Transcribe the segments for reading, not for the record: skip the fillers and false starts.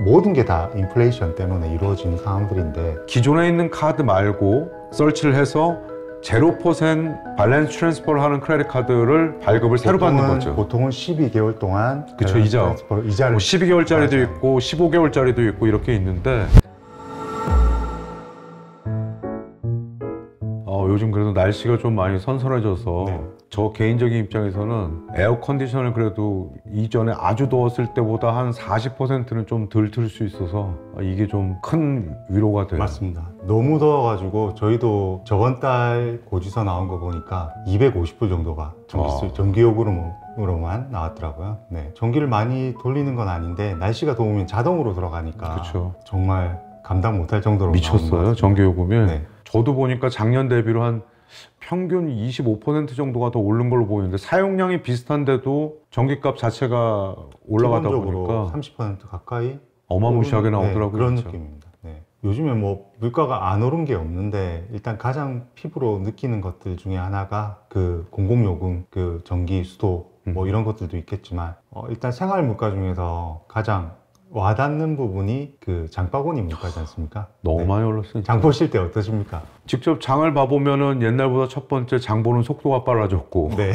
모든 게 다 인플레이션 때문에 이루어지는 상황들인데 기존에 있는 카드 말고 서치를 해서 0% 밸런스 트랜스퍼를 하는 크레딧 카드를 발급을 새로 받는 거죠. 보통은 12개월 동안 그쵸, 이자를 뭐 12개월짜리도 맞아요. 있고 15개월짜리도 있고 이렇게 있는데 요즘 그래도 날씨가 좀 많이 선선해져서 네. 저 개인적인 입장에서는 에어컨디션을 그래도 이전에 아주 더웠을 때보다 한 40%는 좀 덜 틀 수 있어서 이게 좀 큰 위로가 돼요. 맞습니다. 너무 더워가지고 저희도 저번 달 고지서 나온 거 보니까 250불 정도가 전기요금으로만 나왔더라고요. 네, 전기를 많이 돌리는 건 아닌데 날씨가 더우면 자동으로 들어가니까 그쵸. 정말 감당 못할 정도로 미쳤어요, 전기요금이. 네. 저도 보니까 작년 대비로 한 평균 25% 정도가 더 오른 걸로 보이는데 사용량이 비슷한데도 전기값 자체가 올라가다 보니까 30% 가까이 어마무시하게 오른, 나오더라고요. 네, 그런 진짜. 느낌입니다. 네. 요즘에 뭐 물가가 안 오른 게 없는데 일단 가장 피부로 느끼는 것들 중에 하나가 그 공공요금, 그 전기, 수도 뭐 이런 것들도 있겠지만 일단 생활 물가 중에서 가장 와닿는 부분이 그 장바구니 물가지 않습니까? 너무 네. 많이 올랐어요. 장 보실 때 어떠십니까? 직접 장을 봐보면은 옛날보다 첫 번째 장 보는 속도가 빨라졌고 네.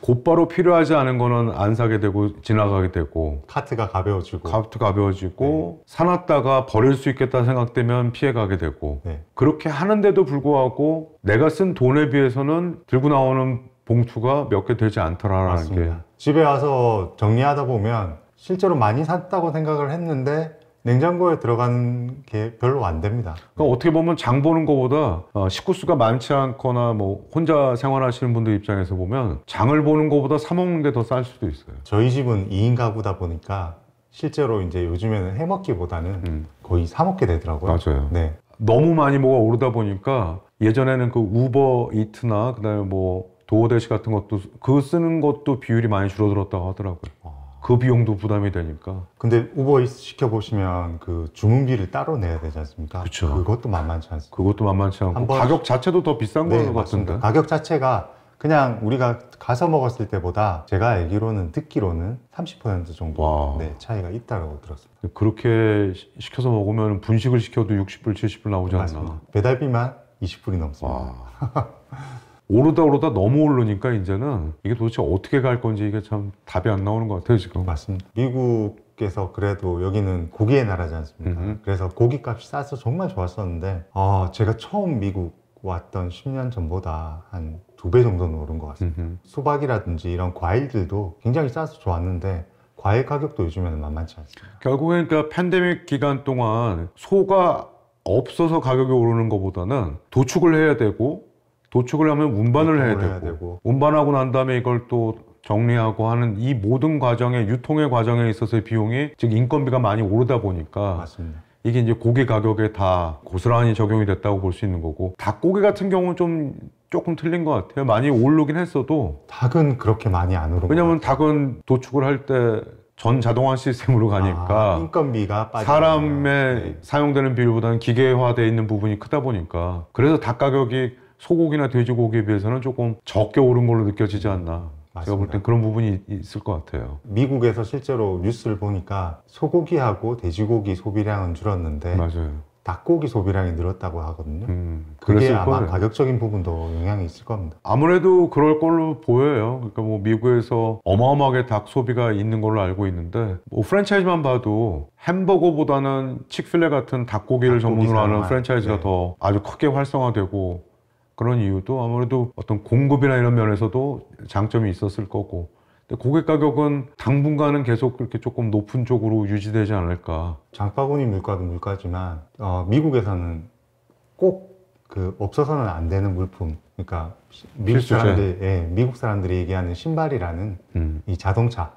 곧바로 필요하지 않은 거는 안 사게 되고 지나가게 되고 카트가 가벼워지고 카트 가벼워지고 사놨다가 버릴 수 있겠다 생각되면 피해가게 되고 네. 그렇게 하는데도 불구하고 내가 쓴 돈에 비해서는 들고 나오는 봉투가 몇 개 되지 않더라라는 맞습니다. 게 집에 와서 정리하다 보면 실제로 많이 샀다고 생각을 했는데 냉장고에 들어가는 게 별로 안 됩니다. 그러니까 어떻게 보면 장 보는 것보다 식구수가 많지 않거나 뭐 혼자 생활하시는 분들 입장에서 보면 장을 보는 것보다 사 먹는 게 더 쌀 수도 있어요. 저희 집은 2인 가구다 보니까 실제로 이제 요즘에는 해먹기보다는 거의 사 먹게 되더라고요. 맞아요. 네. 너무 많이 뭐가 오르다 보니까 예전에는 그 우버 이트나 그다음에 뭐 도어대시 같은 것도 그 쓰는 것도 비율이 많이 줄어들었다고 하더라고요. 그 비용도 부담이 되니까. 근데 우버이츠 시켜보시면 그 주문비를 따로 내야 되지 않습니까? 그쵸. 그것도 만만치 않습니다. 그것도 만만치 않고 한번- 가격 자체도 더 비싼 네, 것 맞습니다. 같은데. 가격 자체가 그냥 우리가 가서 먹었을 때보다 제가 알기로는 듣기로는 30% 정도 와. 네, 차이가 있다고 들었습니다. 그렇게 시켜서 먹으면 분식을 시켜도 60불, 70불 나오지 않나. 맞습니다. 배달비만 20불이 넘습니다. 와. 오르다 너무 오르니까 이제는 이게 도대체 어떻게 갈 건지 이게 참 답이 안 나오는 것 같아요, 지금. 맞습니다. 미국에서 그래도 여기는 고기의 나라지 않습니까? 그래서 고기값이 싸서 정말 좋았었는데 제가 처음 미국 왔던 10년 전보다 한 2배 정도는 오른 것 같습니다. 수박이라든지 이런 과일들도 굉장히 싸서 좋았는데 과일 가격도 요즘에는 만만치 않습니다. 결국엔 그러니까 팬데믹 기간 동안 소가 없어서 가격이 오르는 것보다는 도축을 해야 되고 도축을 하면 운반을 해야 되고 운반하고 난 다음에 이걸 또 정리하고 하는 이 모든 과정에 유통의 과정에 있어서의 비용이 즉 인건비가 많이 오르다 보니까 맞습니다. 이게 이제 고기 가격에 다 고스란히 적용이 됐다고 볼 수 있는 거고 닭고기 같은 경우는 조금 틀린 것 같아요. 많이 오르긴 했어도 닭은 그렇게 많이 안 오른 왜냐면 것 같아요. 닭은 도축을 할 때 전 자동화 시스템으로 가니까 인건비가 빠지죠. 사람의 네. 사용되는 비율보다는 기계화되어 있는 부분이 크다 보니까 그래서 닭 가격이 소고기나 돼지고기에 비해서는 조금 적게 오른 걸로 느껴지지 않나. 제가 볼 땐 그런 부분이 있을 것 같아요. 미국에서 실제로 뉴스를 보니까 소고기하고 돼지고기 소비량은 줄었는데 맞아요. 닭고기 소비량이 늘었다고 하거든요. 그게 그랬을 아마 거예요. 가격적인 부분도 영향이 있을 겁니다. 아무래도 그럴 걸로 보여요. 그러니까 뭐 미국에서 어마어마하게 닭 소비가 있는 걸로 알고 있는데 뭐 프랜차이즈만 봐도 햄버거보다는 칙필레 같은 닭고기를 전문으로 하는 프랜차이즈가 네. 더 아주 크게 활성화되고 그런 이유도 아무래도 어떤 공급이나 이런 면에서도 장점이 있었을 거고 근데 고기 가격은 당분간은 계속 그렇게 조금 높은 쪽으로 유지되지 않을까. 장바구니 물가도 물가지만 미국에서는 꼭 그 없어서는 안 되는 물품, 그러니까 미국 사람들이 얘기하는 신발이라는 이 자동차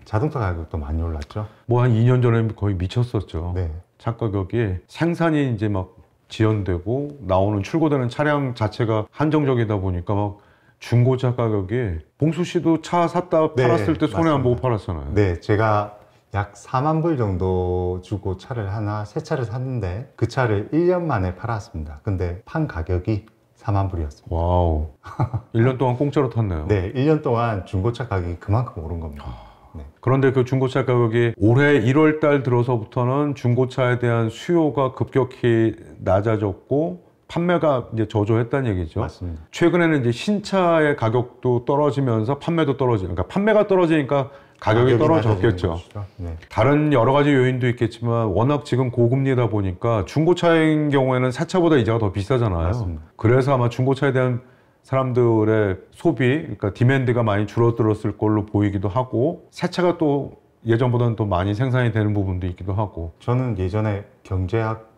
가격도 많이 올랐죠. 뭐 한 2년 전에 거의 미쳤었죠. 네. 차 가격이 생산이 이제 막 지연되고 나오는 출고되는 차량 자체가 한정적이다 보니까 막 중고차 가격이 봉수 씨도 차 샀다 팔았을 때 손해 안 보고 팔았잖아요. 네, 제가 약 4만 불 정도 주고 차를 새 차를 샀는데 그 차를 1년 만에 팔았습니다. 근데 판 가격이 4만 불이었습니다. 와우. 1년 동안 공짜로 탔네요. 네, 1년 동안 중고차 가격이 그만큼 오른 겁니다. 네. 그런데 그 중고차 가격이 올해 1월 달 들어서부터는 중고차에 대한 수요가 급격히 낮아졌고 판매가 이제 저조했다는 얘기죠. 맞습니다. 최근에는 이제 신차의 가격도 떨어지면서 판매도 떨어지니까 그러니까 판매가 떨어지니까 가격이 떨어졌겠죠. 네. 다른 여러 가지 요인도 있겠지만 워낙 지금 고금리다 보니까 중고차인 경우에는 새 차보다 이자가 더 비싸잖아요. 맞습니다. 그래서 아마 중고차에 대한 사람들의 소비, 그러니까 디맨드가 많이 줄어들었을 걸로 보이기도 하고 새 차가 또 예전보다는 또 많이 생산이 되는 부분도 있기도 하고. 저는 예전에 경제학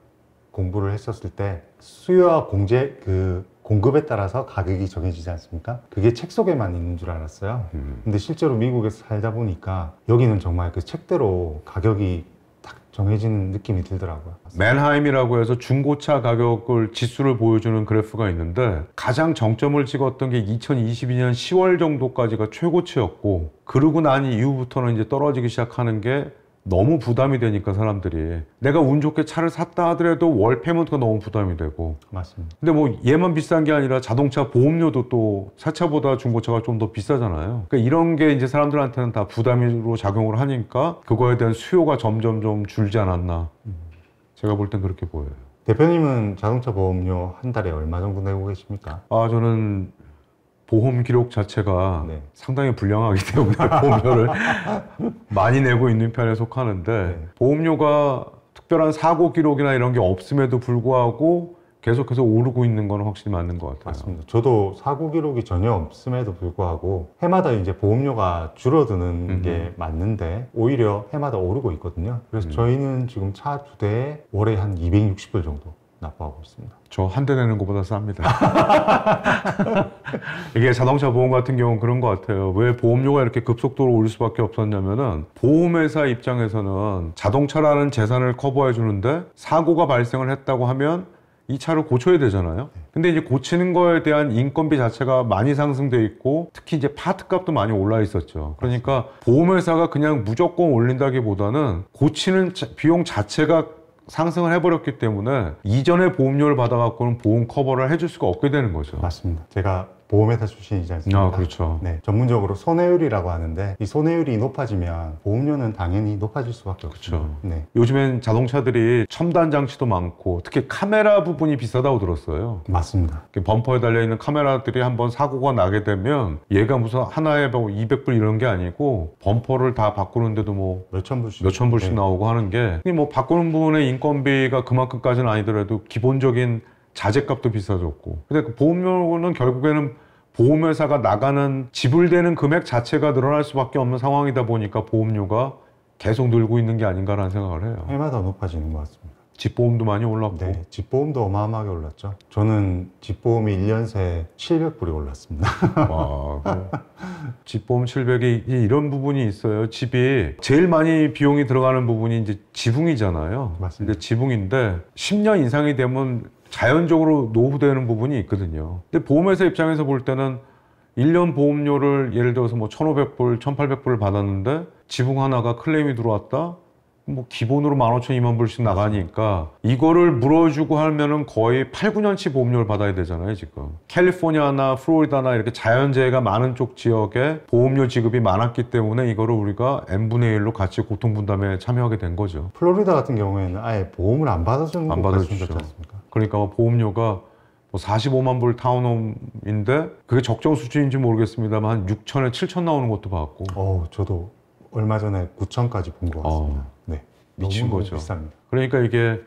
공부를 했었을 때 수요와 공급에 따라서 가격이 정해지지 않습니까? 그게 책 속에만 있는 줄 알았어요. 근데 실제로 미국에서 살다 보니까 여기는 정말 그 책대로 가격이 딱 정해지는 느낌이 들더라고요. 맨하임이라고 해서 중고차 가격을 지수를 보여주는 그래프가 있는데 가장 정점을 찍었던 게 2022년 10월 정도까지가 최고치였고 그러고 난 이후부터는 이제 떨어지기 시작하는 게 너무 부담이 되니까 사람들이 내가 운 좋게 차를 샀다 하더라도 월 페이먼트가 너무 부담이 되고. 맞습니다. 근데 뭐 얘만 비싼 게 아니라 자동차 보험료도 또 새 차보다 중고차가 좀 더 비싸잖아요. 그러니까 이런 게 이제 사람들한테는 다 부담으로 작용을 하니까 그거에 대한 수요가 점점 좀 줄지 않았나. 제가 볼 땐 그렇게 보여요. 대표님은 자동차 보험료 한 달에 얼마 정도 내고 계십니까? 저는 보험 기록 자체가 네. 상당히 불량하기 때문에 보험료를 많이 내고 있는 편에 속하는데 네. 보험료가 특별한 사고 기록이나 이런 게 없음에도 불구하고 계속해서 오르고 있는 건 확실히 맞는 것 같아요. 맞습니다. 저도 사고 기록이 전혀 없음에도 불구하고 해마다 이제 보험료가 줄어드는 게 맞는데 오히려 해마다 오르고 있거든요. 그래서 저희는 지금 차 2대에 월에 한 260불 정도 납부하고 있습니다. 저 한 대 내는 것보다 쌉니다. 이게 자동차 보험 같은 경우는 그런 것 같아요. 왜 보험료가 이렇게 급속도로 오를 수밖에 없었냐면은 보험회사 입장에서는 자동차라는 재산을 커버해 주는데 사고가 발생을 했다고 하면 이 차를 고쳐야 되잖아요. 근데 이제 고치는 거에 대한 인건비 자체가 많이 상승돼 있고 특히 이제 파트 값도 많이 올라 있었죠. 그러니까 보험회사가 그냥 무조건 올린다기보다는 고치는 비용 자체가 상승을 해버렸기 때문에 이전에 보험료를 받아갖고는 보험 커버를 해줄 수가 없게 되는 거죠. 맞습니다. 제가 보험회사 출신이지 않습니까? 그렇죠. 네, 전문적으로 손해율이라고 하는데 이 손해율이 높아지면 보험료는 당연히 높아질 수밖에 없죠. 그렇죠. 네. 요즘엔 자동차들이 첨단 장치도 많고 특히 카메라 부분이 비싸다고 들었어요. 맞습니다. 범퍼에 달려있는 카메라들이 한번 사고가 나게 되면 얘가 무슨 하나에 200불 이런 게 아니고 범퍼를 다 바꾸는데도 뭐 몇천 불씩 네. 나오고 하는 게 뭐 바꾸는 부분의 인건비가 그만큼까지는 아니더라도 기본적인 자재값도 비싸졌고 근데 그 보험료는 결국에는 보험회사가 나가는 지불되는 금액 자체가 늘어날 수밖에 없는 상황이다 보니까 보험료가 계속 늘고 있는 게 아닌가라는 생각을 해요. 해마다 높아지는 것 같습니다. 집보험도 많이 올랐고. 네, 집보험도 어마어마하게 올랐죠. 저는 집보험이 1년 새 700불이 올랐습니다. 와, 집보험 700이 이런 부분이 있어요. 집이 제일 많이 비용이 들어가는 부분이 이제 지붕이잖아요. 맞습니다. 근데 지붕인데 10년 이상이 되면 자연적으로 노후되는 부분이 있거든요. 근데 보험회사 입장에서 볼 때는 1년 보험료를 예를 들어서 뭐 1,500불, 1,800불을 받았는데 지붕 하나가 클레임이 들어왔다? 뭐 기본으로 15,000, 20,000불씩 나가니까 이거를 물어주고 하면은 거의 8, 9년치 보험료를 받아야 되잖아요, 지금. 캘리포니아나 플로리다나 이렇게 자연재해가 많은 쪽 지역에 보험료 지급이 많았기 때문에 이거를 우리가 n분의 1로 같이 고통분담에 참여하게 된 거죠. 플로리다 같은 경우에는 아예 보험을 안 받아주는 안 곳 받아주죠. 같지 않습니까? 그러니까 뭐 보험료가 뭐 45만 불 타운홈인데 그게 적정 수준인지 모르겠습니다만 한 6천에 7천 나오는 것도 봤고. 저도 얼마 전에 9천까지 본 것 같습니다. 네, 미친 너무 거죠. 비쌉니다. 그러니까 이게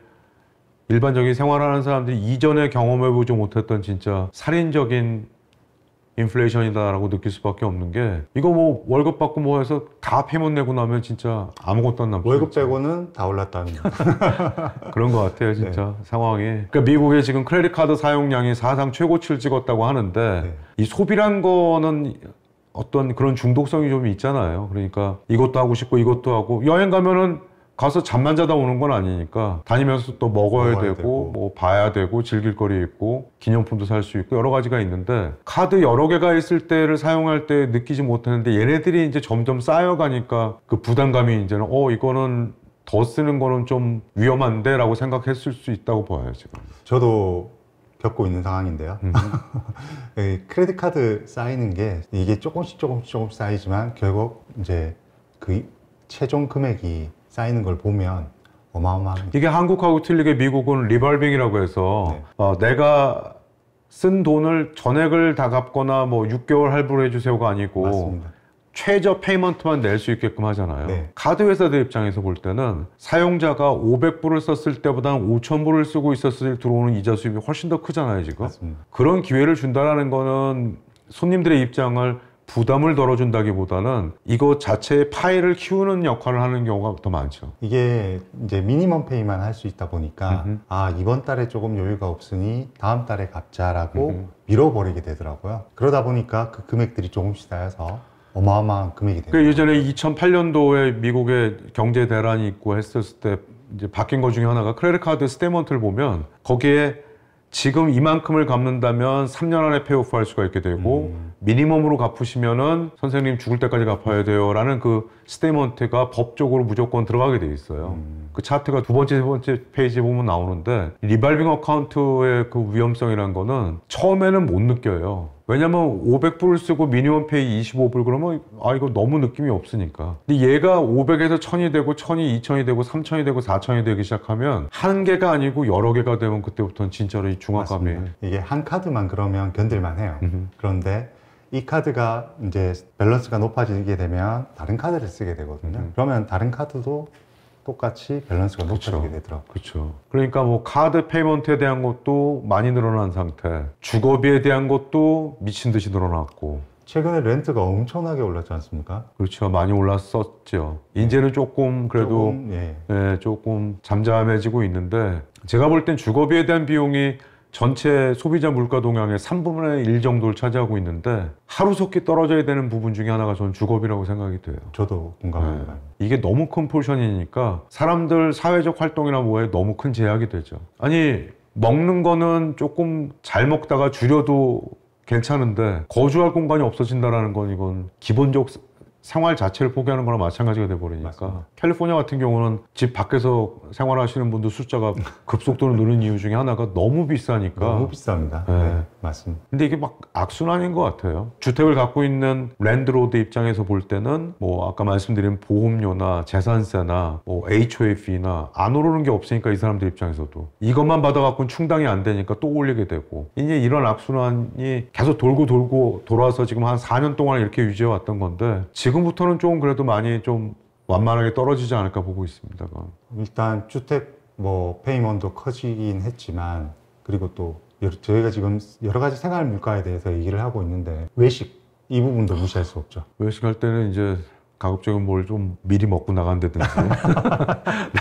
일반적인 생활하는 사람들이 이전에 경험해보지 못했던 진짜 살인적인 인플레이션이다라고 느낄 수밖에 없는 게 이거 뭐 월급 받고 뭐 해서 다 페이먼트 내고 나면 진짜 아무것도 안 남죠. 월급 빼고는 다 올랐다는 거. 그런 것 같아요, 진짜 상황이. 그러니까 미국의 지금 크레딧 카드 사용량이 사상 최고치를 찍었다고 하는데 이 소비란 거는 어떤 그런 중독성이 좀 있잖아요. 그러니까 이것도 하고 싶고 이것도 하고 여행 가면은 가서 잠만 자다 오는 건 아니니까 다니면서 또 먹어야 되고 뭐 봐야 되고 즐길 거리 있고 기념품도 살 수 있고 여러 가지가 있는데 카드 여러 개가 있을 때를 사용할 때 느끼지 못했는데 얘네들이 이제 점점 쌓여가니까 그 부담감이 이제는 이거는 더 쓰는 거는 좀 위험한데 라고 생각했을 수 있다고 봐요, 지금. 저도 겪고 있는 상황인데요. 크레딧 카드 쌓이는 게 이게 조금씩 쌓이지만 결국 이제 그 최종 금액이 쌓이는 걸 보면 어마어마합니다. 이게 한국하고 틀리게 미국은 리발빙이라고 해서 네. 내가 쓴 돈을 전액을 다 갚거나 뭐 6개월 할부를 해주세요가 아니고 맞습니다. 최저 페이먼트만 낼 수 있게끔 하잖아요. 네. 카드 회사들 입장에서 볼 때는 사용자가 500불을 썼을 때보다는 5,000불을 쓰고 있었을 때 들어오는 이자 수입이 훨씬 더 크잖아요, 지금. 맞습니다. 그런 기회를 준다라는 거는 손님들의 입장을 부담을 덜어준다기보다는 이거 자체의 파일을 키우는 역할을 하는 경우가 더 많죠. 이게 이제 미니멈 페이만 할 수 있다 보니까 음흠. 아 이번 달에 조금 여유가 없으니 다음 달에 갚자라고 밀어버리게 되더라고요. 그러다 보니까 그 금액들이 조금씩 쌓여서 어마어마한 금액이 그 됩니다. 예전에 2008년도에 미국에 경제 대란이 있고 했었을 때 이제 바뀐 것 중에 하나가 크레딧 카드 스테이먼트를 보면 거기에 지금 이만큼을 갚는다면 3년 안에 페이오프 할 수가 있게 되고 미니멈으로 갚으시면은 선생님 죽을 때까지 갚아야 돼요 라는 그 스테이먼트가 법적으로 무조건 들어가게 돼 있어요. 그 차트가 두 번째, 세 번째 페이지에 보면 나오는데 리발빙 어카운트의 그 위험성이라는 거는 처음에는 못 느껴요. 왜냐면 500불을 쓰고 미니멈 페이 25불 그러면 아 이거 너무 느낌이 없으니까. 근데 얘가 500에서 1000이 되고 1000이 2000이 되고 3000이 되고 4000이 되기 시작하면 한 개가 아니고 여러 개가 되면 그때부터는 진짜로 이 중압감이. 맞습니다. 이게 한 카드만 그러면 견딜만 해요. 그런데 이 카드가 이제 밸런스가 높아지게 되면 다른 카드를 쓰게 되거든요. 그러면 다른 카드도 똑같이 밸런스가 높아지게 되더라고요. 그렇죠. 그러니까 뭐 카드 페이먼트에 대한 것도 많이 늘어난 상태, 주거비에 대한 것도 미친 듯이 늘어났고. 최근에 렌트가 엄청나게 올랐지 않습니까? 그렇죠. 많이 올랐었죠. 이제는 조금 그래도 조금, 예. 예, 조금 잠잠해지고 있는데 제가 볼 땐 주거비에 대한 비용이 전체 소비자 물가 동향의 3분의 1 정도를 차지하고 있는데 하루속히 떨어져야 되는 부분 중에 하나가 저는 주거비라고 생각이 돼요. 저도 공감합니다. 이게 너무 큰 포션이니까 사람들 사회적 활동이나 뭐에 너무 큰 제약이 되죠. 아니 먹는 거는 조금 잘 먹다가 줄여도 괜찮은데 거주할 공간이 없어진다는 건 이건 기본적 생활 자체를 포기하는 거나 마찬가지가 돼버리니까. 맞습니다. 캘리포니아 같은 경우는 집 밖에서 생활하시는 분들 숫자가 급속도로 느는 이유 중에 하나가 너무 비싸니까. 너무 비쌉니다. 네. 네, 맞습니다. 근데 이게 막 악순환인 것 같아요. 주택을 갖고 있는 랜드로드 입장에서 볼 때는 뭐 아까 말씀드린 보험료나 재산세나 뭐 HOA fee나 안 오르는 게 없으니까 이 사람들 입장에서도 이것만 받아갖고는 충당이 안 되니까 또 올리게 되고 이제 이런 악순환이 계속 돌고 돌아서 지금 한 4년 동안 이렇게 유지해 왔던 건데 지금부터는 조금 그래도 많이 좀 완만하게 떨어지지 않을까 보고 있습니다. 일단 주택 뭐 페이먼트도 커지긴 했지만 그리고 또 저희가 지금 여러 가지 생활 물가에 대해서 얘기를 하고 있는데 외식 이 부분도 무시할 수 없죠. 외식할 때는 이제 가급적이면 뭘 좀 미리 먹고 나간다든지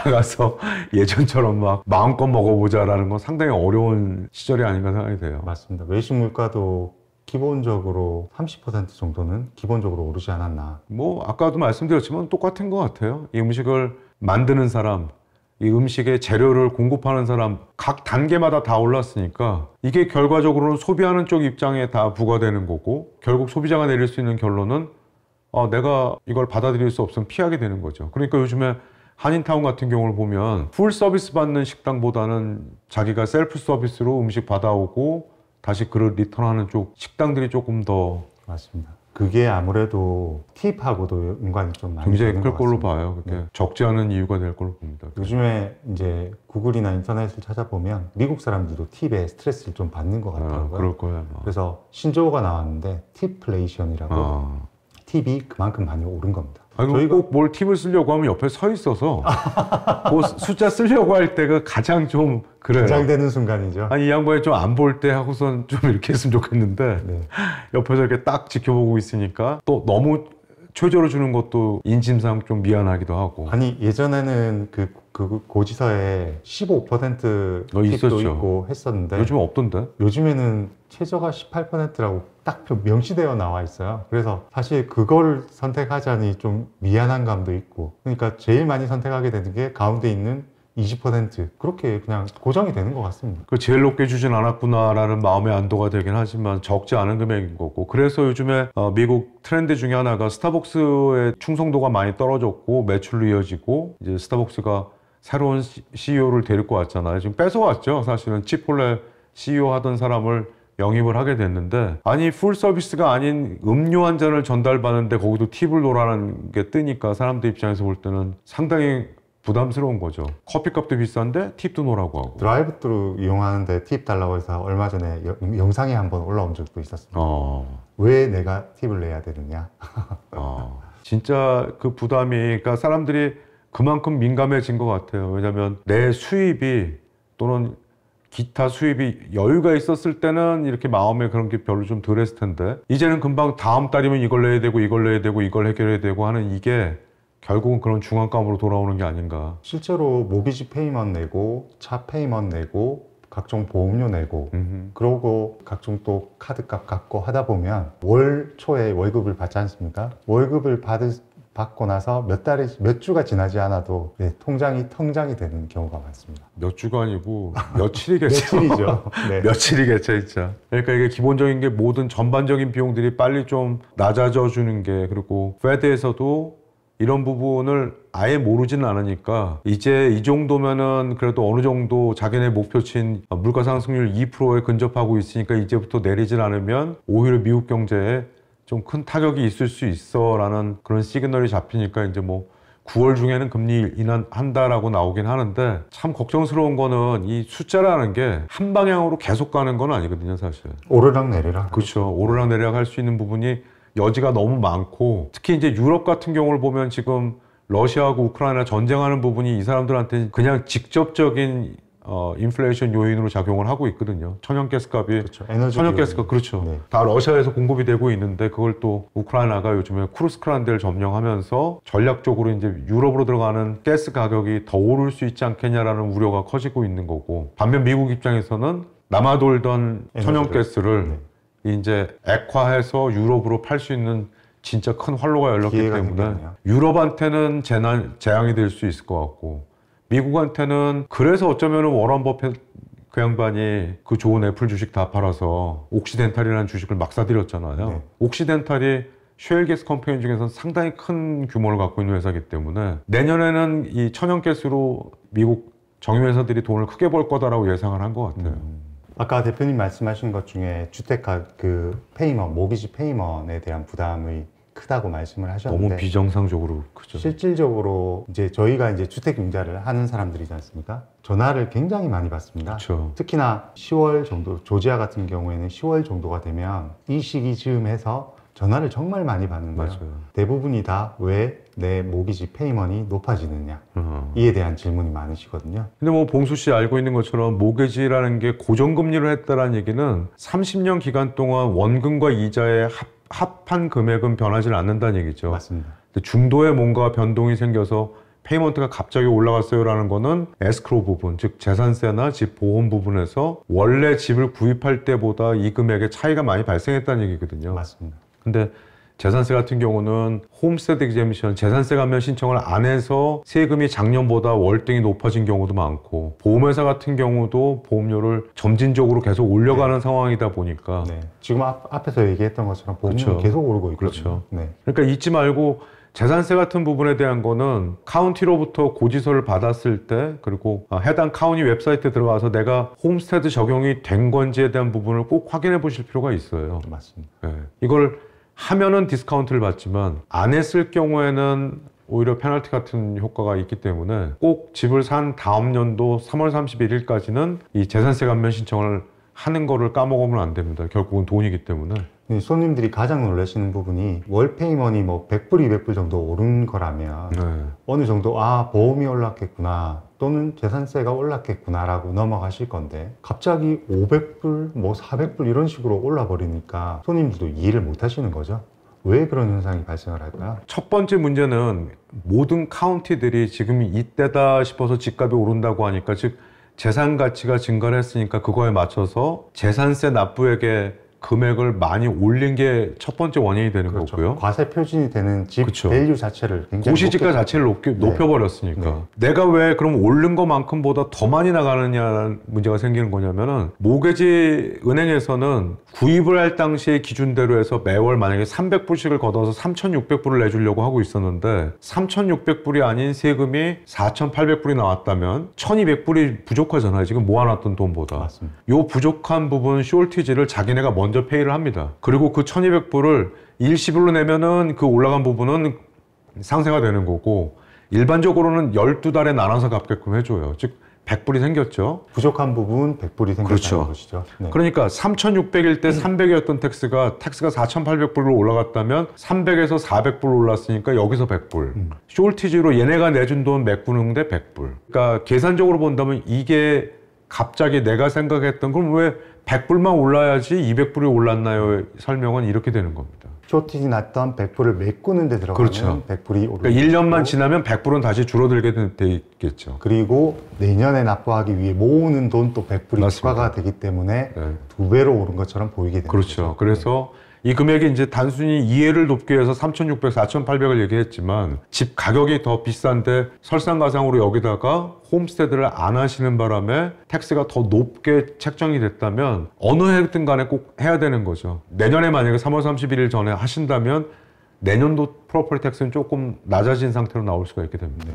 나가서 예전처럼 막 마음껏 먹어보자라는 건 상당히 어려운 시절이 아닌가 생각이 돼요. 맞습니다. 외식 물가도 기본적으로 30% 정도는 기본적으로 오르지 않았나. 뭐 아까도 말씀드렸지만 똑같은 것 같아요. 이 음식을 만드는 사람, 이 음식의 재료를 공급하는 사람 각 단계마다 다 올랐으니까 이게 결과적으로는 소비하는 쪽 입장에 다 부과되는 거고 결국 소비자가 내릴 수 있는 결론은 내가 이걸 받아들일 수 없으면 피하게 되는 거죠. 그러니까 요즘에 한인타운 같은 경우를 보면 풀 서비스 받는 식당보다는 자기가 셀프 서비스로 음식 받아오고 다시 그를 리턴하는 쪽 식당들이 조금 더 맞습니다. 그게 아무래도 팁하고도 연관이 좀 많이 굉장히 되는 클 것 걸로 같습니다. 봐요. 그게 네. 적지 않은 이유가 될 걸로 봅니다. 요즘에 이제 구글이나 인터넷을 찾아보면 미국 사람들도 팁에 스트레스를 좀 받는 것 같더라고요. 그럴 거예요. 아마. 그래서 신조어가 나왔는데 팁플레이션이라고 팁이 그만큼 많이 오른 겁니다. 아니, 저희가 꼭 뭘 팁을 쓰려고 하면 옆에 서 있어서 그 숫자 쓰려고 할 때가 가장 좀 그래요. 긴장되는 순간이죠. 아니 이 양반이 좀 안 볼 때 하고선 좀 이렇게 했으면 좋겠는데 네. 옆에서 이렇게 딱 지켜보고 있으니까 또 너무 최저로 주는 것도 인심상 좀 미안하기도 하고. 아니 예전에는 그 고지서에 15% 팁도 있었죠. 있고 했었는데 요즘은 없던데? 요즘에는 최저가 18%라고 딱 명시되어 나와 있어요. 그래서 사실 그걸 선택하자니 좀 미안한 감도 있고 그러니까 제일 많이 선택하게 되는 게 가운데 있는 20% 그렇게 그냥 고정이 되는 것 같습니다. 그 제일 높게 주진 않았구나라는 마음의 안도가 되긴 하지만 적지 않은 금액인 거고 그래서 요즘에 미국 트렌드 중에 하나가 스타벅스의 충성도가 많이 떨어졌고 매출로 이어지고 이제 스타벅스가 새로운 CEO를 데리고 왔잖아요. 지금 뺏어왔죠. 사실은 치폴레 CEO 하던 사람을 영입을 하게 됐는데, 아니 풀 서비스가 아닌 음료 한 잔을 전달받는데 거기도 팁을 놓으라는 게 뜨니까 사람들 입장에서 볼 때는 상당히 부담스러운 거죠. 커피값도 비싼데 팁도 놓으라고 하고. 드라이브트루 이용하는데 팁 달라고 해서 얼마 전에 영상에 한번 올라온 적도 있었습니다. 왜 내가 팁을 내야 되느냐. 진짜 그 부담이, 그러니까 사람들이 그만큼 민감해진 것 같아요. 왜냐하면 내 수입이 또는 기타 수입이 여유가 있었을 때는 이렇게 마음에 그런 게 별로 좀 덜했을 텐데, 이제는 금방 다음 달이면 이걸 내야 되고 이걸 내야 되고 이걸 해결해야 되고 하는, 이게 결국은 그런 중환감으로 돌아오는 게 아닌가. 실제로 모기지 페이먼 내고 차 페이먼 내고 각종 보험료 내고 그러고 각종 또 카드값 갚고 하다 보면 월 초에 월급을 받지 않습니까? 월급을 받고 나서 몇 주가 지나지 않아도 통장이 텅장이 되는 경우가 많습니다. 몇 주가 아니고 며칠이겠죠. 며칠이죠. 네. 며칠이겠죠, 진짜. 그러니까 이게 기본적인 게 모든 전반적인 비용들이 빨리 좀 낮아져 주는 게, 그리고 페드에서도 이런 부분을 아예 모르지는 않으니까 이제 이 정도면은 그래도 어느 정도 자기네 목표치인 물가 상승률 2%에 근접하고 있으니까 이제부터 내리질 않으면 오히려 미국 경제에 좀 큰 타격이 있을 수 있어 라는 그런 시그널이 잡히니까 이제 뭐 9월 중에는 금리 인하한다라고 나오긴 하는데, 참 걱정스러운 거는 이 숫자라는 게 한 방향으로 계속 가는 건 아니거든요, 사실. 오르락 내리락. 그렇죠. 오르락 내리락 할 수 있는 부분이 여지가 너무 많고, 특히 이제 유럽 같은 경우를 보면 지금 러시아하고 우크라이나 전쟁하는 부분이 이 사람들한테 그냥 직접적인 인플레이션 요인으로 작용을 하고 있거든요. 천연가스 값이, 그렇죠. 에너지 천연가스가, 그렇죠. 네. 다 러시아에서 공급이 되고 있는데, 그걸 또 우크라이나가 요즘에 쿠르스크란데를 점령하면서 전략적으로 이제 유럽으로 들어가는 가스 가격이 더 오를 수 있지 않겠냐라는 우려가 커지고 있는 거고, 반면 미국 입장에서는 남아돌던 천연가스를 이제 액화해서 유럽으로 팔 수 있는 진짜 큰 활로가 열렸기 때문에 생겼네요. 유럽한테는 재앙이 될 수 있을 것 같고, 미국한테는, 그래서 어쩌면 워런 버핏 그 양반이 그 좋은 애플 주식 다 팔아서 옥시덴탈이라는 주식을 막 사들였잖아요. 네. 옥시덴탈이 셰일가스 컴퍼니 중에서는 상당히 큰 규모를 갖고 있는 회사이기 때문에 내년에는 이 천연가스로 미국 정유회사들이 돈을 크게 벌 거다라고 예상을 한 것 같아요. 아까 대표님 말씀하신 것 중에 주택가 그 페이먼, 모기지 페이먼에 대한 부담이 크다고 말씀을 하셨는데, 너무 비정상적으로 크죠. 실질적으로 이제 저희가 이제 주택 융자를 하는 사람들이지 않습니까? 전화를 굉장히 많이 받습니다. 그렇죠. 특히나 10월 정도, 조지아 같은 경우에는 10월 정도가 되면 이 시기 즈음해서 전화를 정말 많이 받는데요. 맞아요. 대부분이 다 왜 내 모기지 페이먼이 높아지느냐, 이에 대한 질문이 많으시거든요. 근데 뭐 봉수 씨 알고 있는 것처럼 모기지라는 게 고정금리로 했다라는 얘기는 30년 기간 동안 원금과 이자의 합한 금액은 변하지 않는다는 얘기죠. 맞습니다. 근데 중도에 뭔가 변동이 생겨서 페이먼트가 갑자기 올라갔어요라는 거는 에스크로우 부분, 즉 재산세나 집 보험 부분에서 원래 집을 구입할 때보다 이 금액의 차이가 많이 발생했다는 얘기거든요. 맞습니다. 근데 재산세 같은 경우는 홈스테드 exemption, 재산세 감면 신청을 안 해서 세금이 작년보다 월등히 높아진 경우도 많고, 보험회사 같은 경우도 보험료를 점진적으로 계속 올려가는 상황이다 보니까 지금 앞에서 얘기했던 것처럼 보험료는 그렇죠. 계속 오르고 있거든요. 그렇죠. 네. 그러니까 잊지 말고 재산세 같은 부분에 대한 거는 카운티로부터 고지서를 받았을 때, 그리고 해당 카운티 웹사이트에 들어가서 내가 홈스테드 적용이 된 건지에 대한 부분을 꼭 확인해 보실 필요가 있어요. 맞습니다. 이걸 하면은 디스카운트를 받지만 안 했을 경우에는 오히려 페널티 같은 효과가 있기 때문에 꼭 집을 산 다음 연도 3월 31일까지는 이 재산세 감면 신청을 하는 거를 까먹으면 안 됩니다. 결국은 돈이기 때문에. 손님들이 가장 놀라시는 부분이 월 페이먼이 뭐 100불, 200불 정도 오른 거라면 어느 정도 보험이 올랐겠구나 또는 재산세가 올랐겠구나 라고 넘어가실 건데, 갑자기 500불, 뭐 400불 이런 식으로 올라 버리니까 손님들도 이해를 못 하시는 거죠. 왜 그런 현상이 발생을 할까요? 첫 번째 문제는 모든 카운티들이 지금 이때다 싶어서 집값이 오른다고 하니까, 즉 재산 가치가 증가를 했으니까 그거에 맞춰서 재산세 납부액의 금액을 많이 올린 게 첫 번째 원인이 되는 그렇죠. 거고요. 과세 표준이 되는 집 그렇죠. 밸류 자체를 굉장히 고시지가 자체를 높여버렸으니까 내가 왜 그럼 오른 것만큼보다 더 많이 나가느냐는 문제가 생기는 거냐면은 모계지 은행에서는 구입을 할 당시의 기준대로 해서 매월 만약에 300불씩을 걷어서 3,600불을 내주려고 하고 있었는데 3,600불이 아닌 세금이 4,800불이 나왔다면 1,200불이 부족하잖아요. 지금 모아놨던 돈보다. 맞습니다. 요 부족한 부분 쇼티지를 자기네가 먼저 페이를 합니다. 그리고 그 1,200불을 일시불로 내면은 그 올라간 부분은 상세가 되는 거고 일반적으로는 12달에 나눠서 갚게끔 해줘요. 즉 100불이 생겼죠. 부족한 부분 100불이 생겼다는 그렇죠. 것이죠. 네. 그러니까 3,600일 때 300이었던 텍스가 4,800불로 올라갔다면 300에서 400불 올랐으니까 여기서 100불. 숄티지로 얘네가 내준 돈 메꾸는데 100불. 그러니까 계산적으로 본다면 이게 갑자기 내가 생각했던 그럼 왜 100불만 올라야지 200불이 올랐나요? 설명은 이렇게 되는 겁니다. 쇼티지 났던 100불을 메꾸는 데 들어가면 그렇죠. 100불이 오르고 그러니까 1년만 지나면 100불은 다시 줄어들게 돼 있겠죠. 그리고 내년에 납부하기 위해 모으는 돈 또 100불이 맞습니다. 추가가 되기 때문에 네. 2배로 오른 것처럼 보이게 되는 그렇죠. 거죠. 그래서 이 금액이 이제 단순히 이해를 돕기 위해서 3,600, 4,800을 얘기했지만 집 가격이 더 비싼데 설상가상으로 여기다가 홈스테이를 안 하시는 바람에 텍스가 더 높게 책정이 됐다면 어느 해든 간에 꼭 해야 되는 거죠. 내년에 만약에 3월 31일 전에 하신다면 내년도 프로퍼티 텍스는 조금 낮아진 상태로 나올 수가 있게 됩니다.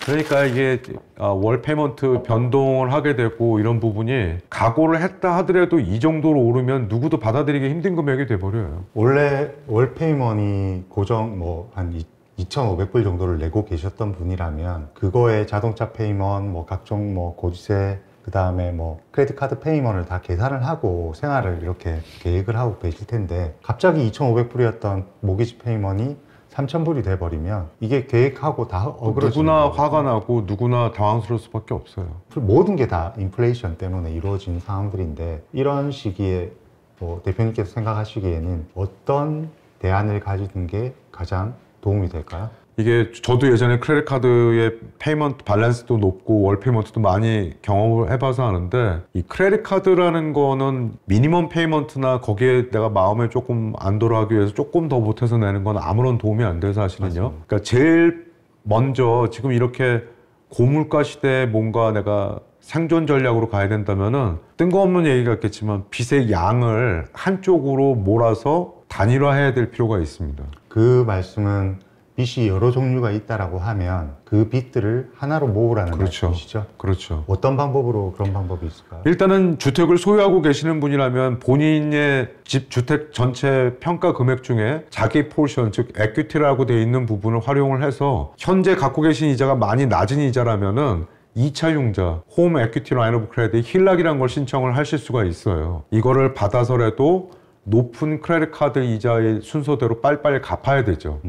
그러니까 이게 월 페이먼트 변동을 하게 되고 이런 부분이 각오를 했다 하더라도 이 정도로 오르면 누구도 받아들이기 힘든 금액이 돼버려요. 원래 월 페이먼이 고정 뭐 한 2,500불 정도를 내고 계셨던 분이라면 그거에 자동차 페이먼, 뭐 각종 뭐 고지세, 그 다음에 뭐 크레딧 카드 페이먼을 다 계산을 하고 생활을 이렇게 계획을 하고 계실 텐데 갑자기 2,500불이었던 모기지 페이먼이 3,000불이 돼버리면 이게 계획하고 다 어그러지는 누구나 거거든요. 화가 나고 누구나 당황스러울 수밖에 없어요. 모든 게 다 인플레이션 때문에 이루어진 상황들인데 이런 시기에 뭐 대표님께서 생각하시기에는 어떤 대안을 가지는 게 가장 도움이 될까요? 이게 저도 예전에 크레딧 카드의 페이먼트 밸런스도 높고 월 페이먼트도 많이 경험을 해봐서 아는데 이 크레딧 카드라는 거는 미니멈 페이먼트나 거기에 내가 마음에 조금 안도하기 위해서 조금 더 보태서 내는 건 아무런 도움이 안 돼요, 사실은요. 맞습니다. 그러니까 제일 먼저 지금 이렇게 고물가 시대에 뭔가 내가 생존 전략으로 가야 된다면은 뜬금없는 얘기 같겠지만 빚의 양을 한쪽으로 몰아서 단일화해야 될 필요가 있습니다. 그 말씀은 빚이 여러 종류가 있다라고 하면 그 빚들을 하나로 모으라는 그렇죠. 말씀이시죠? 그렇죠. 어떤 방법으로 그런 방법이 있을까요? 일단은 주택을 소유하고 계시는 분이라면 본인의 집 주택 전체 평가 금액 중에 자기 포션, 즉 에퀴티라고 되어 있는 부분을 활용을 해서 현재 갖고 계신 이자가 많이 낮은 이자라면은 2차 융자, 홈 에퀴티 라인 오브 크레딧 힐락이라는 걸 신청을 하실 수가 있어요. 이거를 받아서라도 높은 크레딧 카드 이자의 순서대로 빨리빨리 갚아야 되죠.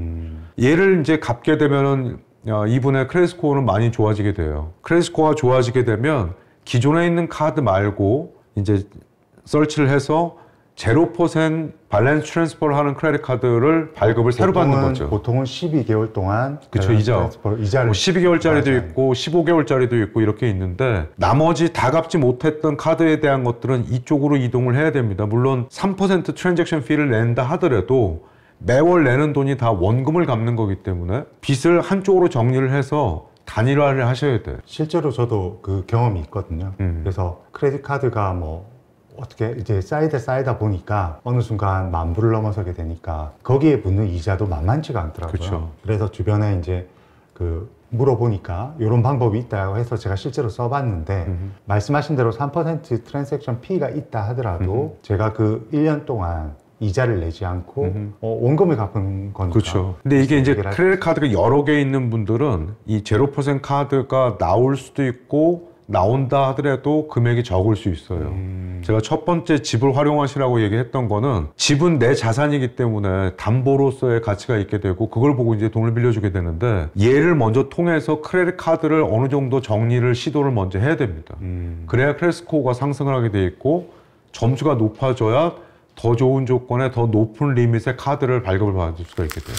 얘를 이제 갚게 되면은 이분의 크레딧 스코어는 많이 좋아지게 돼요. 크레딧 스코어가 좋아지게 되면 기존에 있는 카드 말고 이제 서치를 해서 0% 밸런스 트랜스퍼를 하는 크레딧 카드를 발급을 새로 받는 거죠. 보통은 12개월 동안 그쵸, 밸런스 이자. 트랜스퍼를 이자를 12개월짜리도 맞아요. 있고 15개월짜리도 있고 이렇게 있는데 나머지 다 갚지 못했던 카드에 대한 것들은 이쪽으로 이동을 해야 됩니다. 물론 3% 트랜잭션 피를 낸다 하더라도 매월 내는 돈이 다 원금을 갚는 거기 때문에 빚을 한쪽으로 정리를 해서 단일화를 하셔야 돼요. 실제로 저도 그 경험이 있거든요. 그래서 크레딧 카드가 뭐 어떻게 이제 쌓이다 보니까 어느 순간 10,000불을 넘어서게 되니까 거기에 붙는 이자도 만만치가 않더라고요. 그쵸. 그래서 주변에 이제 그 물어보니까 이런 방법이 있다고 해서 제가 실제로 써봤는데 말씀하신 대로 3% 트랜잭션 피가 있다 하더라도 제가 그 1년 동안 이자를 내지 않고 원금을 갚은 거니까. 그렇죠. 근데 이게 이제 해결할 수 크레딧 카드가 여러 개 있는 분들은 이 0% 카드가 나올 수도 있고 나온다 하더라도 금액이 적을 수 있어요. 제가 첫 번째 집을 활용하시라고 얘기했던 거는 집은 내 자산이기 때문에 담보로서의 가치가 있게 되고 그걸 보고 이제 돈을 빌려주게 되는데 얘를 먼저 통해서 크레딧 카드를 어느 정도 정리를 시도를 먼저 해야 됩니다. 그래야 크레딧 스코어가 상승을 하게 돼 있고 점수가 높아져야 더 좋은 조건에 더 높은 리밋의 카드를 발급을 받을 수가 있게 돼요.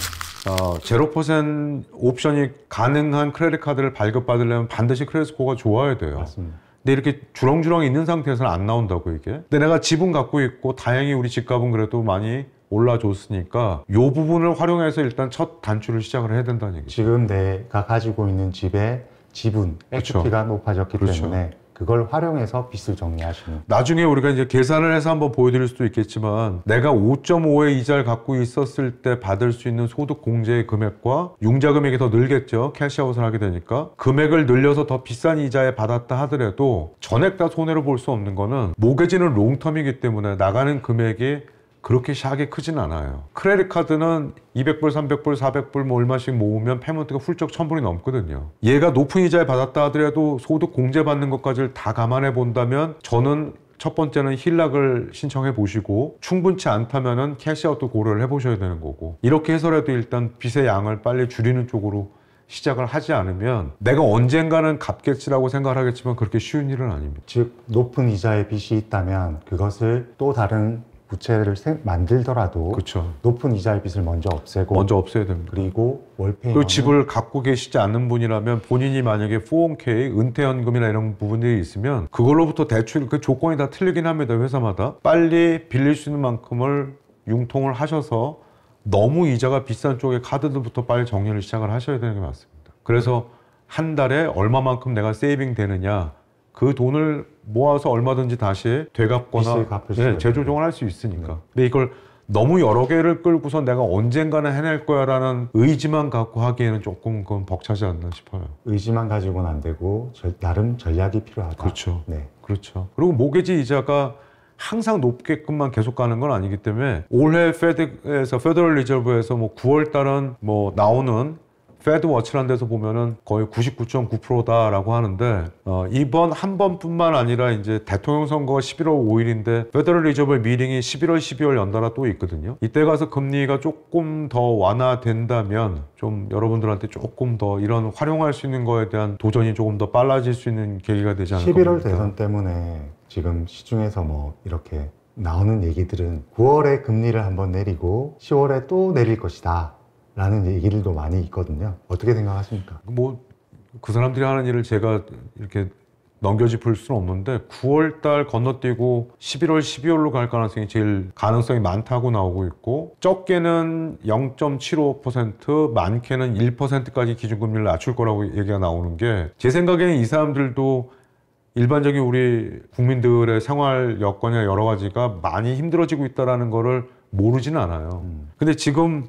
0% 옵션이 가능한 크레딧 카드를 발급받으려면 반드시 크레딧 스코어가 좋아야 돼요. 맞습니다. 근데 이렇게 주렁주렁 있는 상태에서는 안 나온다고 이게. 근데 내가 집은 갖고 있고 다행히 우리 집값은 그래도 많이 올라줬으니까 요 부분을 활용해서 일단 첫 단추를 시작을 해야 된다는 얘기죠. 지금 내가 가지고 있는 집의 지분, 그렇죠. 에퀴티가 높아졌기 그렇죠. 때문에 그걸 활용해서 빚을 정리하시는. 나중에 우리가 이제 계산을 해서 한번 보여드릴 수도 있겠지만 내가 5.5의 이자를 갖고 있었을 때 받을 수 있는 소득 공제의 금액과 융자 금액이 더 늘겠죠. 캐시아웃을 하게 되니까 금액을 늘려서 더 비싼 이자에 받았다 하더라도 전액 다 손해를 볼 수 없는 거는 모계지는 롱텀이기 때문에 나가는 금액이 그렇게 샤게 크진 않아요. 크레딧 카드는 200불, 300불, 400불 뭐 얼마씩 모으면 페이먼트가 훌쩍 1000불이 넘거든요. 얘가 높은 이자에 받았다 하더라도 소득 공제 받는 것까지를 다 감안해 본다면 저는 첫 번째는 힐락을 신청해 보시고 충분치 않다면은 캐시아웃도 고려를 해 보셔야 되는 거고, 이렇게 해서라도 일단 빚의 양을 빨리 줄이는 쪽으로 시작을 하지 않으면 내가 언젠가는 갚겠지라고 생각을 하겠지만 그렇게 쉬운 일은 아닙니다. 즉 높은 이자의 빚이 있다면 그것을 또 다른 부채를 만들더라도 그렇죠. 높은 이자의 빚을 먼저 없애고 먼저 없애야 됩니다. 그리고 월페이먼은 그 집을 갖고 계시지 않는 분이라면 본인이 만약에 401k, 은퇴연금이나 이런 부분들이 있으면 그걸로부터 대출, 그 조건이 다 틀리긴 합니다. 회사마다. 빨리 빌릴 수 있는 만큼을 융통을 하셔서 너무 이자가 비싼 쪽의 카드들부터 빨리 정리를 시작을 하셔야 되는 게 맞습니다. 그래서 한 달에 얼마만큼 내가 세이빙 되느냐, 그 돈을 모아서 얼마든지 다시 되갚거나 재조정을 할 수 있으니까. 근데 이걸 너무 여러 개를 끌고서 내가 언젠가는 해낼 거야 라는 의지만 갖고 하기에는 조금 그건 벅차지 않나 싶어요. 의지만 가지고는 안 되고 나름 전략이 필요하다. 그렇죠. 네. 그렇죠. 그리고 모계지 이자가 항상 높게끔만 계속 가는 건 아니기 때문에 올해 페더럴 리저브에서 뭐 9월 달은 뭐 나오는 페드 워치라는 데서 보면은 거의 99.9%다라고 하는데, 이번 한 번뿐만 아니라 이제 대통령 선거가 11월 5일인데 페더럴 리저브 미팅이 11월, 12월 연달아 또 있거든요. 이때 가서 금리가 조금 더 완화된다면 좀 여러분들한테 조금 더 이런 활용할 수 있는 거에 대한 도전이 조금 더 빨라질 수 있는 계기가 되지 않을까. 11월 대선 때문에 지금 시중에서 뭐 이렇게 나오는 얘기들은 9월에 금리를 한번 내리고 10월에 또 내릴 것이다 라는 얘기들도 많이 있거든요. 어떻게 생각하십니까? 뭐 그 사람들이 하는 일을 제가 이렇게 넘겨짚을 수는 없는데 9월 달 건너뛰고 11월, 12월로 갈 가능성이 제일 가능성이 많다고 나오고 있고, 적게는 0.75%, 많게는 1%까지 기준금리를 낮출 거라고 얘기가 나오는 게, 제 생각에는 이 사람들도 일반적인 우리 국민들의 생활 여건이나 여러 가지가 많이 힘들어지고 있다는 거를 모르진 않아요. 근데 지금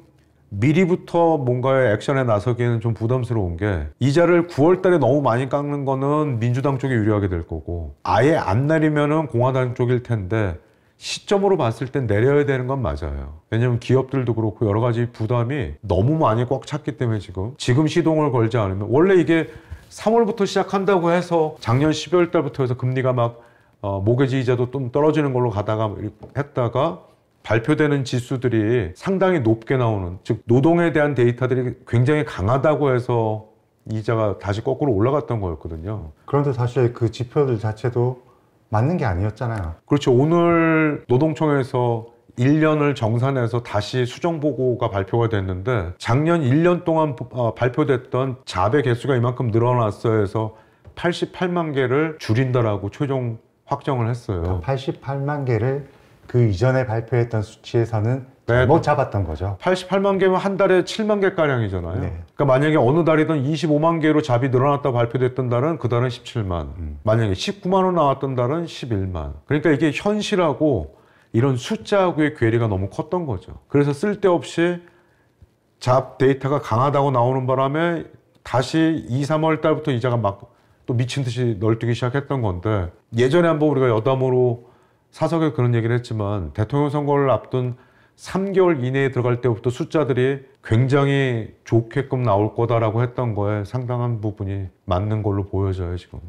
미리부터 뭔가의 액션에 나서기에는 좀 부담스러운 게, 이자를 9월 달에 너무 많이 깎는 거는 민주당 쪽이 유리하게 될 거고, 아예 안 내리면은 공화당 쪽일 텐데 시점으로 봤을 땐 내려야 되는 건 맞아요. 왜냐면 기업들도 그렇고 여러 가지 부담이 너무 많이 꽉 찼기 때문에 지금 시동을 걸지 않으면, 원래 이게 3월부터 시작한다고 해서 작년 12월 달부터 해서 금리가 막 모계지 이자도 좀 떨어지는 걸로 가다가 했다가 발표되는 지수들이 상당히 높게 나오는, 즉 노동에 대한 데이터들이 굉장히 강하다고 해서 이자가 다시 거꾸로 올라갔던 거였거든요. 그런데 사실 그 지표들 자체도 맞는 게 아니었잖아요. 그렇죠. 오늘 노동청에서 1년을 정산해서 다시 수정 보고가 발표가 됐는데, 작년 1년 동안 발표됐던 잡의 개수가 이만큼 늘어났어 해서 88만 개를 줄인다라고 최종 확정을 했어요. 그러니까 88만 개를 그 이전에 발표했던 수치에서는 잘못 잡았던 거죠. 88만 개면 한 달에 7만 개가량이잖아요. 네. 그러니까 만약에 어느 달이든 25만 개로 잡이 늘어났다고 발표됐던 달은 그 달은 17만. 만약에 19만 원 나왔던 달은 11만. 그러니까 이게 현실하고 이런 숫자하고의 괴리가 너무 컸던 거죠. 그래서 쓸데없이 잡 데이터가 강하다고 나오는 바람에 다시 2, 3월 달부터 이자가 막 또 미친 듯이 널뛰기 시작했던 건데, 예전에 한번 우리가 여담으로 사석에 그런 얘기를 했지만 대통령 선거를 앞둔 3개월 이내에 들어갈 때부터 숫자들이 굉장히 좋게끔 나올 거다라고 했던 거에 상당한 부분이 맞는 걸로 보여져요, 지금.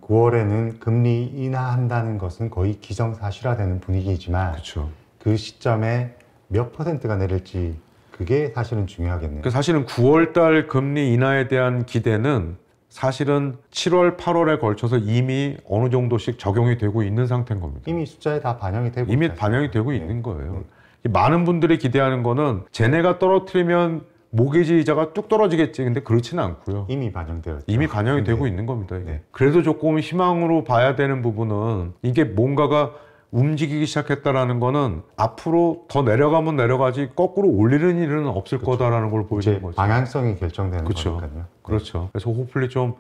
9월에는 금리 인하한다는 것은 거의 기정사실화되는 분위기이지만, 그렇죠. 그 시점에 몇 %가 내릴지 그게 사실은 중요하겠네요. 사실은 9월 달 금리 인하에 대한 기대는 사실은 7월, 8월에 걸쳐서 이미 어느 정도씩 적용이 되고 있는 상태인 겁니다. 이미 숫자에 다 반영이 되고 이미 있잖아요. 반영이 되고 있는 거예요. 많은 분들이 기대하는 거는 쟤네가 떨어뜨리면 모기지 이자가 뚝 떨어지겠지. 근데 그렇지는 않고요. 이미 반영되었죠. 이미 반영이 네. 되고 있는 겁니다. 이게. 네. 그래도 조금 희망으로 봐야 되는 부분은 이게 뭔가가 움직이기 시작했다라는 거는 앞으로 더 내려가면 내려가지 거꾸로 올리는 일은 없을 그렇죠. 거다라는 걸 보여주는 이제 거죠. 방향성이 결정되는 그렇죠. 거니까요. 그렇죠. 그래서 호플리 좀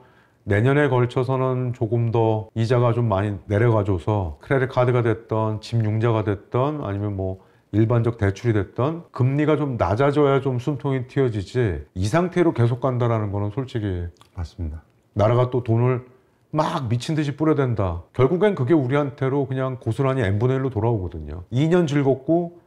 내년에 걸쳐서는 조금 더 이자가 좀 많이 내려가줘서 크레딧 카드가 됐던 집융자가 됐던 아니면 뭐 일반적 대출이 됐던 금리가 좀 낮아져야 좀 숨통이 튀어지지 이 상태로 계속 간다라는 거는 솔직히 맞습니다. 나라가 또 돈을 막 미친 듯이 뿌려댄다. 결국엔 그게 우리한테로 그냥 고스란히 n분의 1로 돌아오거든요. 2년 즐겁고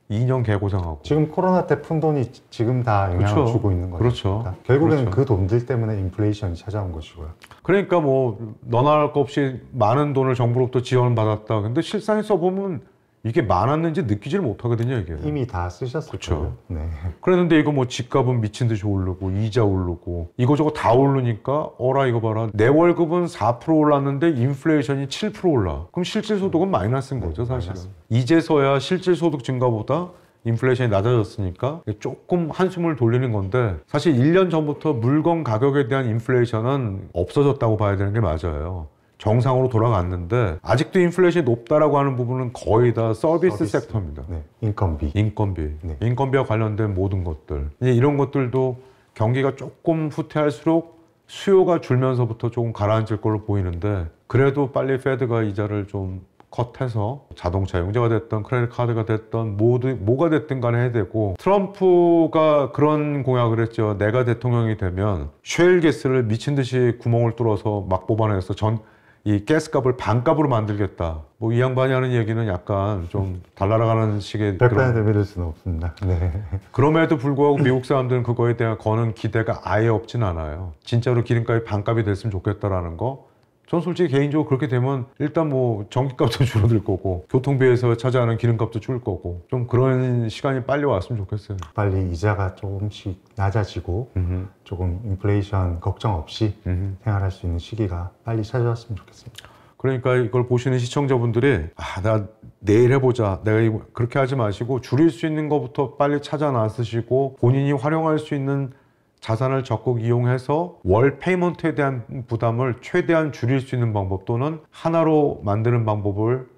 2년 개고생하고. 지금 코로나 때 푼 돈이 지금 다 영향을 그렇죠. 주고 있는 거죠. 그렇죠. 결국에는 그렇죠. 그 돈들 때문에 인플레이션이 찾아온 것이고요. 그러니까 뭐 너나 할 것 없이 많은 돈을 정부로부터 지원을 받았다. 근데 실상에 써보면 이게 많았는지 느끼질 못하거든요, 이게. 이미 다 쓰셨을 그렇죠. 거예요. 네. 그랬는데 이거 뭐 집값은 미친 듯이 오르고 이자 오르고 이거저거 다 오르니까 어라 이거 봐라. 내 월급은 4% 올랐는데 인플레이션이 7% 올라. 그럼 실질 소득은 마이너스인 거죠, 사실은. 마이너스. 이제서야 실질 소득 증가보다 인플레이션이 낮아졌으니까 조금 한숨을 돌리는 건데 사실 1년 전부터 물건 가격에 대한 인플레이션은 없어졌다고 봐야 되는 게 맞아요. 정상으로 돌아갔는데 아직도 인플레이션이 높다라고 하는 부분은 거의 다 서비스 섹터입니다. 네. 인건비. 인건비, 네. 인건비와 관련된 모든 것들. 이제 이런 것들도 경기가 조금 후퇴할수록 수요가 줄면서부터 조금 가라앉을 걸로 보이는데 그래도 빨리 페드가 이자를 좀 컷해서 자동차 용자가 됐던 크레딧 카드가 됐던 뭐가 됐든 간에 해야 되고 트럼프가 그런 공약을 했죠. 내가 대통령이 되면 쉐일 가스를 미친 듯이 구멍을 뚫어서 막 뽑아내서 이 가스값을 반값으로 만들겠다. 뭐 이 양반이 하는 얘기는 약간 좀 달나라가는 식의 100% 믿을 수는 없습니다. 네. 그럼에도 불구하고 미국 사람들은 그거에 대한 거는 기대가 아예 없진 않아요. 진짜로 기름값이 반값이 됐으면 좋겠다라는 거. 전 솔직히 개인적으로 그렇게 되면 일단 뭐 전기값도 줄어들 거고 교통비에서 차지하는 기름값도 줄 거고 좀 그런 시간이 빨리 왔으면 좋겠어요. 빨리 이자가 조금씩 낮아지고 조금 인플레이션 걱정 없이 생활할 수 있는 시기가 빨리 찾아왔으면 좋겠습니다. 그러니까 이걸 보시는 시청자분들이 나 내일 해보자. 내가 이거 그렇게 하지 마시고 줄일 수 있는 것부터 빨리 찾아 나서시고 본인이 활용할 수 있는 자산을 적극 이용해서 월 페이먼트에 대한 부담을 최대한 줄일 수 있는 방법 또는 하나로 만드는 방법을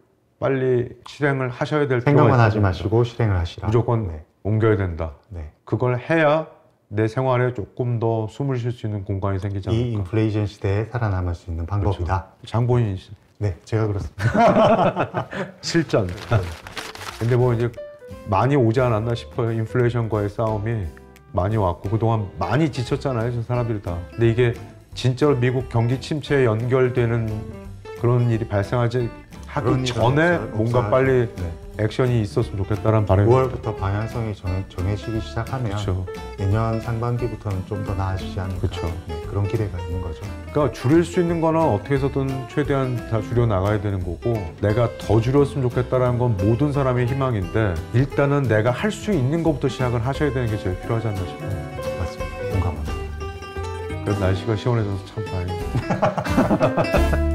빨리 실행을 하셔야 될 필요가 생각만 하지 있습니다. 마시고 실행을 하시라. 무조건 네. 옮겨야 된다. 네. 그걸 해야 내 생활에 조금 더 숨을 쉴 수 있는 공간이 생기지 않을까. 이 인플레이션 시대에 살아남을 수 있는 방법이다. 장본인 네, 제가 그렇습니다. 실전. 근데 뭐 이제 많이 오지 않았나 싶어요. 인플레이션과의 싸움이 많이 왔고 그동안 많이 지쳤잖아요, 저 사람들이 다. 근데 이게 진짜로 미국 경기 침체에 연결되는 그런 일이 발생하기 전에 뭔가 빨리 액션이 있었으면 좋겠다는 바람이 9월부터 방향성이 정해지기 시작하면 그렇죠. 내년 상반기부터는 좀 더 나아지지 않을까. 그렇죠. 네, 그런 기대가 있는 거죠. 그러니까 줄일 수 있는 거는 어떻게 해서든 최대한 다 줄여 나가야 되는 거고 내가 더 줄였으면 좋겠다는 건 모든 사람의 희망인데 일단은 내가 할 수 있는 것부터 시작을 하셔야 되는 게 제일 필요하지 않나 싶어요. 맞습니다. 공감합니다. 그래서 날씨가 시원해져서 참 다행이에요.